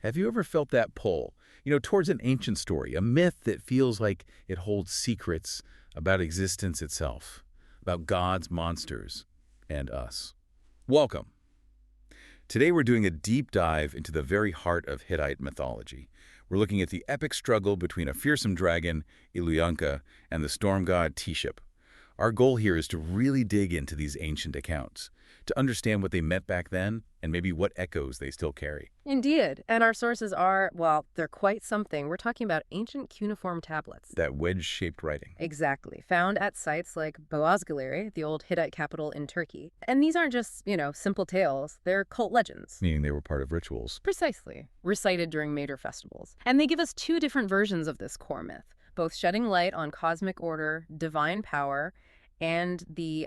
Have you ever felt that pull, towards an ancient story, a myth that feels like it holds secrets about existence itself, about gods, monsters, and us? Welcome. Today we're doing a deep dive into the very heart of Hittite mythology. We're looking at the epic struggle between a fearsome dragon, Illuyanka, and the storm god Tiship. Our goal here is to really dig into these ancient accounts, to understand what they meant back then and maybe what echoes they still carry. Indeed. And our sources are, well, they're quite something. We're talking about ancient cuneiform tablets. That wedge-shaped writing. Exactly. Found at sites like Boğazgıları, the old Hittite capital in Turkey. And these aren't just, simple tales. They're cult legends. Meaning they were part of rituals. Precisely. Recited during major festivals. And they give us two different versions of this core myth, both shedding light on cosmic order, divine power, and the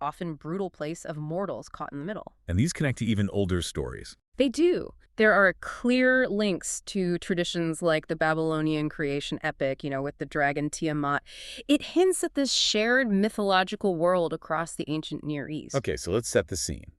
often brutal place of mortals caught in the middle. And these connect to even older stories. They do. There are clear links to traditions like the Babylonian creation epic, with the dragon Tiamat. It hints at this shared mythological world across the ancient Near East. Okay, so let's set the scene.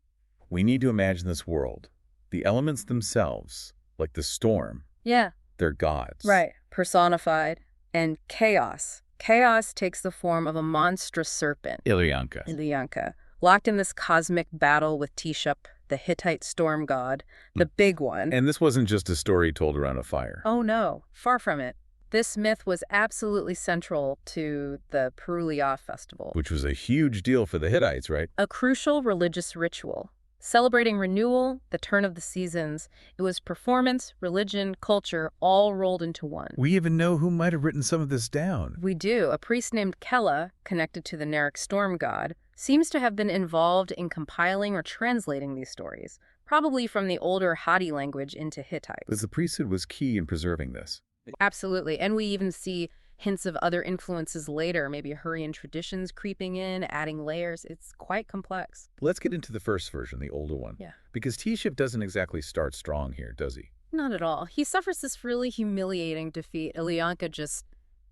We need to imagine this world. The elements themselves, like the storm, they're gods. Right, personified. And chaos. Chaos takes the form of a monstrous serpent. Illuyanka. Locked in this cosmic battle with Tiship, the Hittite storm god, the big one. And this wasn't just a story told around a fire. Oh no, far from it. This myth was absolutely central to the Purulia festival. Which was a huge deal for the Hittites, right? A crucial religious ritual. Celebrating renewal, the turn of the seasons. It was performance, religion, culture, all rolled into one. We even know who might have written some of this down. We do. A priest named Kella, connected to the Neric storm god, seems to have been involved in compiling or translating these stories, probably from the older Hatti language into Hittite. But the priesthood was key in preserving this. Absolutely. And we even see hints of other influences later, maybe Hurrian traditions creeping in, adding layers. It's quite complex. Let's get into the first version, the older one. Yeah. Because Tiship doesn't exactly start strong here, does he? Not at all. He suffers this really humiliating defeat. Illuyanka just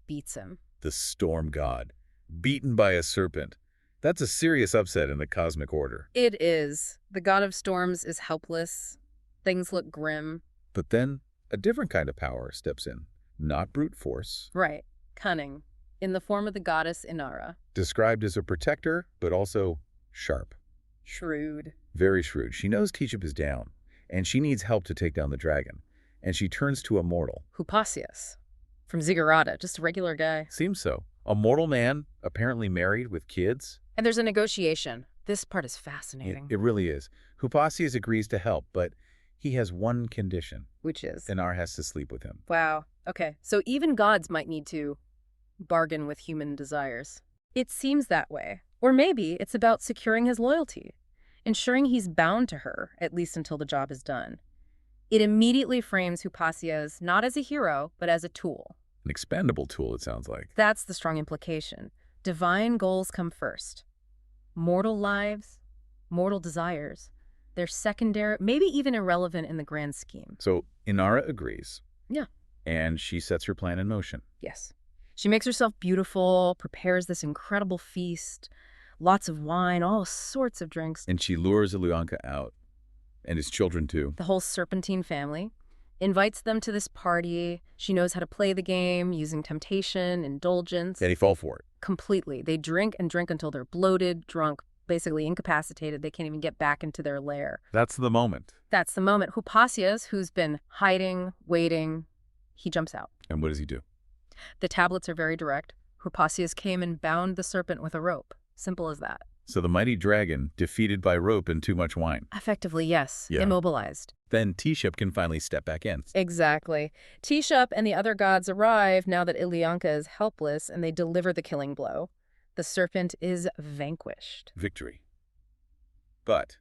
beats him. The storm god, beaten by a serpent. That's a serious upset in the cosmic order. It is. The god of storms is helpless. Things look grim. But then a different kind of power steps in. Not brute force. Right. Cunning, in the form of the goddess Inara. Described as a protector, but also sharp. Shrewd. Very shrewd. She knows Tiship is down, and she needs help to take down the dragon. And she turns to a mortal. Hypasias, from Ziggurat, just a regular guy. Seems so. A mortal man, apparently married with kids. And there's a negotiation. This part is fascinating. It really is. Hypasias agrees to help, but he has one condition. Which is? Inara has to sleep with him. Wow. Okay, so even gods might need to bargain with human desires. It seems that way. Or maybe it's about securing his loyalty, ensuring he's bound to her, at least until the job is done. It immediately frames Hypasias not as a hero, but as a tool. An expendable tool, it sounds like. That's the strong implication. Divine goals come first. Mortal lives, mortal desires. They're secondary, maybe even irrelevant in the grand scheme. So Inara agrees. Yeah. And she sets her plan in motion. Yes. She makes herself beautiful, prepares this incredible feast, lots of wine, all sorts of drinks. And she lures Illuyanka out, and his children too. The whole serpentine family. Invites them to this party. She knows how to play the game, using temptation, indulgence. And he fall for it. Completely. They drink and drink until they're bloated, drunk, basically incapacitated. They can't even get back into their lair. That's the moment. That's the moment. Hypasias, who's been hiding, waiting, he jumps out. And what does he do? The tablets are very direct. Hypasias came and bound the serpent with a rope. Simple as that. So the mighty dragon, defeated by rope and too much wine. Effectively, yes. Yeah. Immobilized. Then Tiship can finally step back in. Exactly. Tiship and the other gods arrive now that Illuyanka is helpless, and they deliver the killing blow. The serpent is vanquished. Victory. But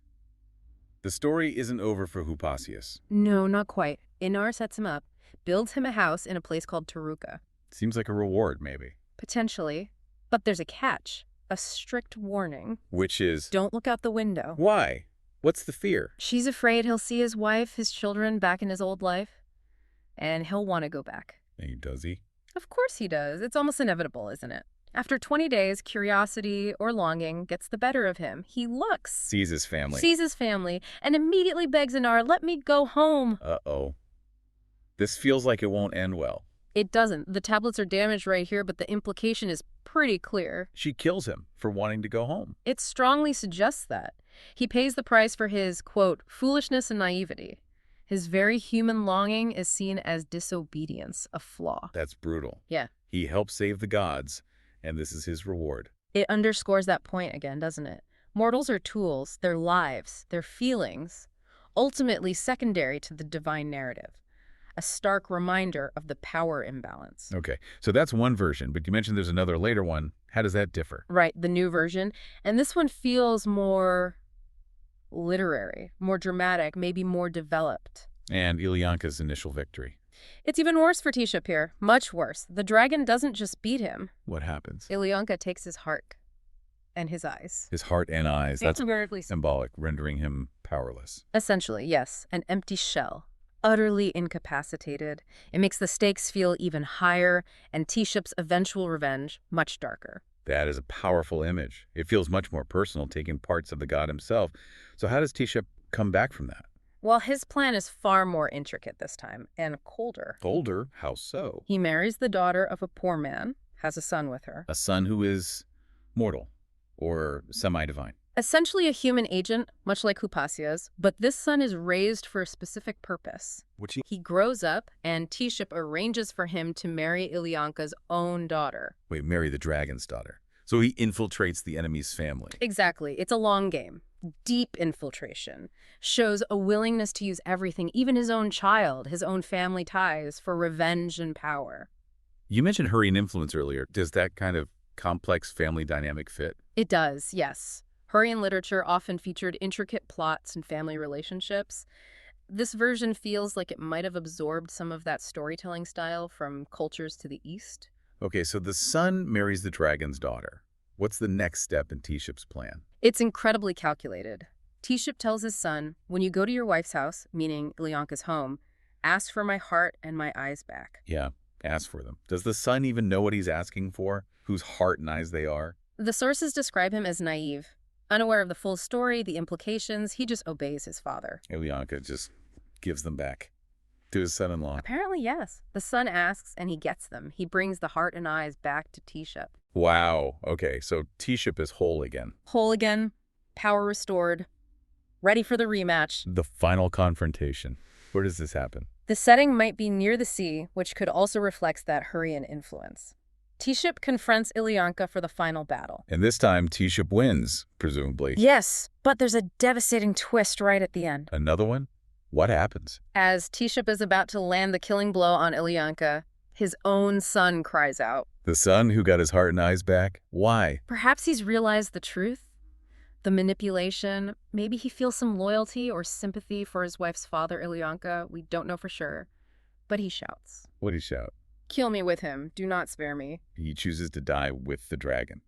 the story isn't over for Hypasias. No, not quite. Inara sets him up, builds him a house in a place called Taruka. Seems like a reward, maybe. Potentially. But there's a catch. A strict warning. Which is? Don't look out the window. Why? What's the fear? She's afraid he'll see his wife, his children back in his old life. And he'll want to go back. And does he? Of course he does. It's almost inevitable, isn't it? After 20 days, curiosity or longing gets the better of him. He looks. Sees his family. Sees his family and immediately begs Inara, let me go home. Uh-oh. This feels like it won't end well. It doesn't. The tablets are damaged right here, but the implication is pretty clear. She kills him for wanting to go home. It strongly suggests that. He pays the price for his, quote, foolishness and naivety. His very human longing is seen as disobedience, a flaw. That's brutal. Yeah. He helped save the gods, and this is his reward. It underscores that point again, doesn't it? Mortals are tools, their lives, their feelings, ultimately secondary to the divine narrative. A stark reminder of the power imbalance. Okay, so that's one version, but you mentioned there's another later one. How does that differ? Right, the new version. And this one feels more literary, more dramatic, maybe more developed. And Ilyanka's initial victory. It's even worse for Tiship here, much worse. The dragon doesn't just beat him. What happens? Ilyanka takes his heart and his eyes. His heart and eyes. That's Figuratively. symbolic, rendering him powerless. Essentially, yes, an empty shell. Utterly incapacitated. It makes the stakes feel even higher, and Tiship's eventual revenge much darker. That is a powerful image. It feels much more personal, taking parts of the god himself. So how does Tiship come back from that? Well, his plan is far more intricate this time, and colder. Colder? How so? He marries the daughter of a poor man, has a son with her. A son who is mortal or semi-divine. Essentially a human agent, much like Hypasia's, but this son is raised for a specific purpose. He grows up, and Tiship arranges for him to marry Ilyanka's own daughter. Wait, marry the dragon's daughter. So he infiltrates the enemy's family. Exactly. It's a long game. Deep infiltration. Shows a willingness to use everything, even his own child, his own family ties, for revenge and power. You mentioned hurry and influence earlier. Does that kind of complex family dynamic fit? It does, yes. Hurrian literature often featured intricate plots and family relationships. This version feels like it might have absorbed some of that storytelling style from cultures to the east. Okay, so the son marries the dragon's daughter. What's the next step in Tiship's plan? It's incredibly calculated. Tiship tells his son, when you go to your wife's house, meaning Ilyanka's home, ask for my heart and my eyes back. Yeah, ask for them. Does the son even know what he's asking for? Whose heart and eyes they are? The sources describe him as naive. Unaware of the full story, the implications, he just obeys his father. Ilyanka just gives them back to his son-in-law. Apparently, yes. The son asks, and he gets them. He brings the heart and eyes back to Tiship. Wow. Okay, so Tiship is whole again. Whole again, power restored, ready for the rematch. The final confrontation. Where does this happen? The setting might be near the sea, which could also reflect that Hurrian influence. Tiship confronts Ilyanka for the final battle. And this time, Tiship wins, presumably. Yes, but there's a devastating twist right at the end. Another one? What happens? As Tiship is about to land the killing blow on Ilyanka, his own son cries out. The son who got his heart and eyes back? Why? Perhaps he's realized the truth, the manipulation. Maybe he feels some loyalty or sympathy for his wife's father, Ilyanka. We don't know for sure. But he shouts. What did he shout? Kill me with him. Do not spare me. He chooses to die with the dragon.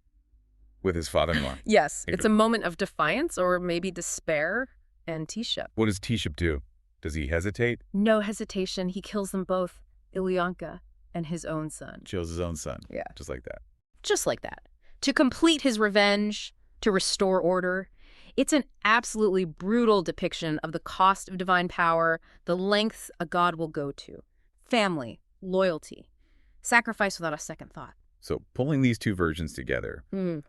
With his father-in-law. Yes, it's a moment of defiance or maybe despair. And Tiship. What does Tiship do? Does he hesitate? No hesitation. He kills them both, Ilyanka and his own son. Kills his own son. Yeah. Just like that. Just like that. To complete his revenge, to restore order. It's an absolutely brutal depiction of the cost of divine power, the lengths a god will go to. Family, loyalty, sacrifice without a second thought. So pulling these two versions together,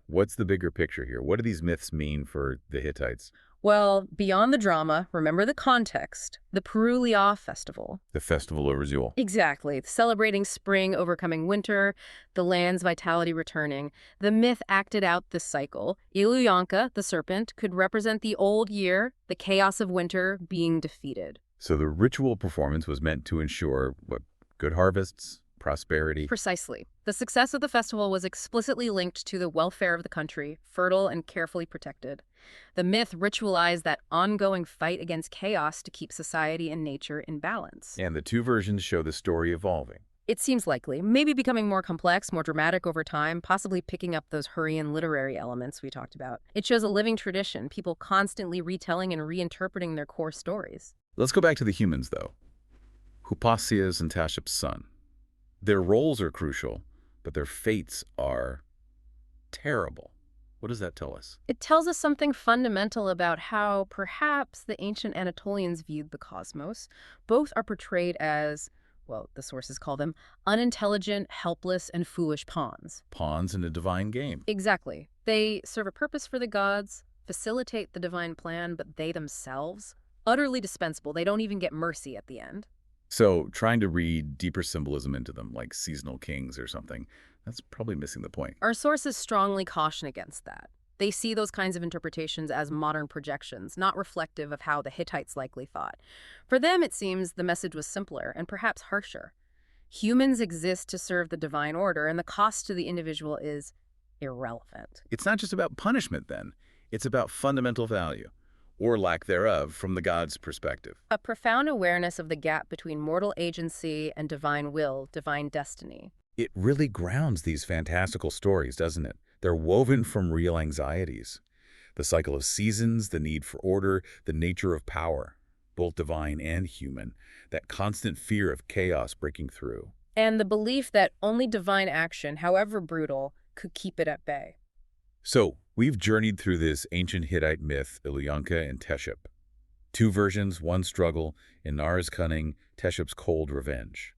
what's the bigger picture here? What do these myths mean for the Hittites? Well, beyond the drama, remember the context, the Perulia festival. The festival of renewal. Exactly. Celebrating spring overcoming winter, the land's vitality returning. The myth acted out this cycle. Ilyanka, the serpent, could represent the old year, the chaos of winter being defeated. So the ritual performance was meant to ensure, what, good harvests, prosperity? Precisely. The success of the festival was explicitly linked to the welfare of the country, fertile and carefully protected. The myth ritualized that ongoing fight against chaos to keep society and nature in balance. And the two versions show the story evolving. It seems likely, maybe becoming more complex, more dramatic over time, possibly picking up those Hurrian literary elements we talked about. It shows a living tradition, people constantly retelling and reinterpreting their core stories. Let's go back to the humans, though. Hypasia's and Tiship's son. Their roles are crucial, but their fates are terrible. What does that tell us? It tells us something fundamental about how perhaps the ancient Anatolians viewed the cosmos. Both are portrayed as well, the sources call them, unintelligent, helpless, and foolish pawns. Pawns in a divine game. Exactly. They serve a purpose for the gods, facilitate the divine plan, but they themselves, utterly dispensable. They don't even get mercy at the end. So trying to read deeper symbolism into them, like seasonal kings or something, that's probably missing the point. Our sources strongly caution against that. They see those kinds of interpretations as modern projections, not reflective of how the Hittites likely thought. For them, it seems the message was simpler and perhaps harsher. Humans exist to serve the divine order, and the cost to the individual is irrelevant. It's not just about punishment, then. It's about fundamental value, or lack thereof, from the god's perspective. A profound awareness of the gap between mortal agency and divine will, divine destiny. It really grounds these fantastical stories, doesn't it? They're woven from real anxieties. The cycle of seasons, the need for order, the nature of power, both divine and human, that constant fear of chaos breaking through. And the belief that only divine action, however brutal, could keep it at bay. So, we've journeyed through this ancient Hittite myth, Illuyanka and Teshep. Two versions, one struggle, Inara's cunning, Teshep's cold revenge.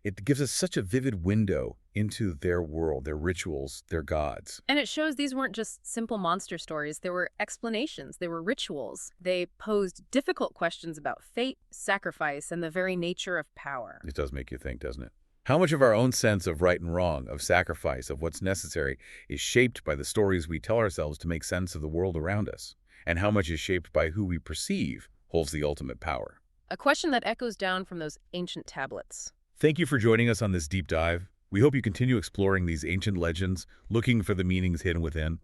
It gives us such a vivid window into their world, their rituals, their gods. And it shows these weren't just simple monster stories. There were explanations. They were rituals. They posed difficult questions about fate, sacrifice, and the very nature of power. It does make you think, doesn't it? How much of our own sense of right and wrong, of sacrifice, of what's necessary, is shaped by the stories we tell ourselves to make sense of the world around us? And how much is shaped by who we perceive holds the ultimate power? A question that echoes down from those ancient tablets. Thank you for joining us on this deep dive. We hope you continue exploring these ancient legends, looking for the meanings hidden within.